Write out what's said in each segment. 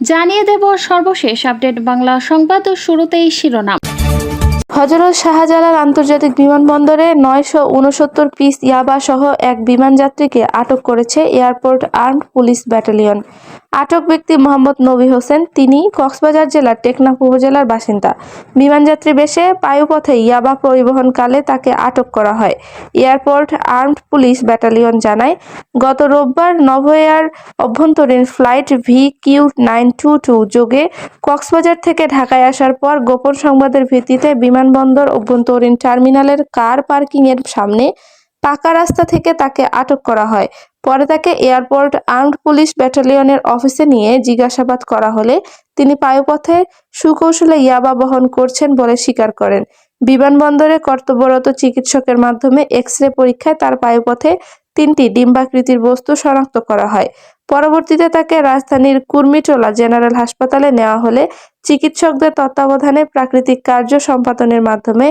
জানিয়ে দেব সর্বশেষ আপডেট বাংলা সংবাদ ও শুরুতেই শিরোনাম। হযরত শাহজালাল আন্তর্জাতিক বিমানবন্দরে 969 পিস ইয়াবা সহ এক বিমানযাত্রীকে আটক করেছে এয়ারপোর্ট আর্মড পুলিশ ব্যাটালিয়ন। আটক ব্যক্তি মোহাম্মদ নবী হোসেন। তিনি কক্সবাজার জেলার টেকনাফ উপজেলার বাসিন্দা। বিমানযাত্রী বেশে পায়ুপথে ইয়াবা পরিবহনকালে তাকে আটক করা হয়। এয়ারপোর্ট আর্মড পুলিশ ব্যাটালিয়ন জানায়, গত রোববার নভোএয়ার অভ্যন্তরীণ ফ্লাইট VQ922 যোগে কক্সবাজার থেকে ঢাকায় আসার পর গোপন সংবাদের ভিত্তিতে বিমানবন্দর অভ্যন্তরীণ টার্মিনালের কার পার্কিংয়ের সামনে পাকা রাস্তা থেকে তাকে আটক করা হয়। পরে তাকে এয়ারপোর্ট আর্মড পুলিশ ব্যাটালিয়নের অফিসে নিয়ে জিজ্ঞাসাবাদ করা হলে তিনি পায়ুপথে সুকৌশলে ইয়াবা বহন করছেন বলে স্বীকার করেন। বিমানবন্দরে কর্তব্যরত চিকিৎসকের মাধ্যমে এক্স-রে পরীক্ষায় তার পায়ুপথে 3টি ডিম্বাকৃতির বস্তু শনাক্ত করা হয়। পরবর্তীতে তাকে রাজধানীর কুর্মিটোলা জেনারেল হাসপাতালে নেওয়া হলে চিকিৎসকদের তত্ত্বাবধানে প্রাকৃতিক কার্য সম্পাদনের মাধ্যমে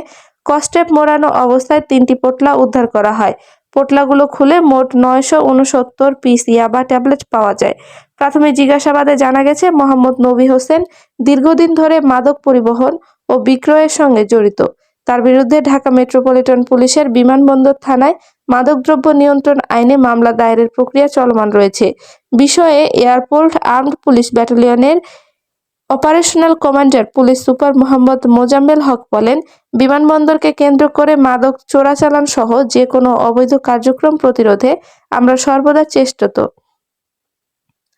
কস্টেপ মোড়ানো অবস্থায় 3টি পোটলা উদ্ধার করা হয়। পোটলাগুলো খুলে মোট 969 পিস ইয়াবা ট্যাবলেট পাওয়া যায়। প্রাথমিক জিজ্ঞাসাবাদে জানা গেছে, মোহাম্মদ নবী হোসেন দীর্ঘদিন ধরে মাদক পরিবহন ও বিক্রয়ের সঙ্গে জড়িত। তার বিরুদ্ধে ঢাকা মেট্রোপলিটন পুলিশের বিমানবন্দর থানায় মাদকদ্রব্য নিয়ন্ত্রণ আইনে মামলা দায়েরের প্রক্রিয়া চলমান রয়েছে। বিষয়ে এয়ারপোর্ট আর্মড পুলিশ ব্যাটালিয়নের operational commander police super Mohammad Mozammel Haque বলেন, বিমানবন্দরকে কেন্দ্র করে মাদক চোরাচালান সহ যে কোনো অবৈধ কার্যক্রম প্রতিরোধে আমরা সর্বদা চেষ্টিত।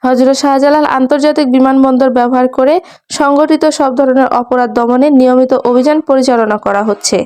হযরত শাহজালাল আন্তর্জাতিক বিমানবন্দর ব্যবহার করে সংগঠিত সব ধরনের অপরাধ দমনে নিয়মিত অভিযান পরিচালনা করা হচ্ছে।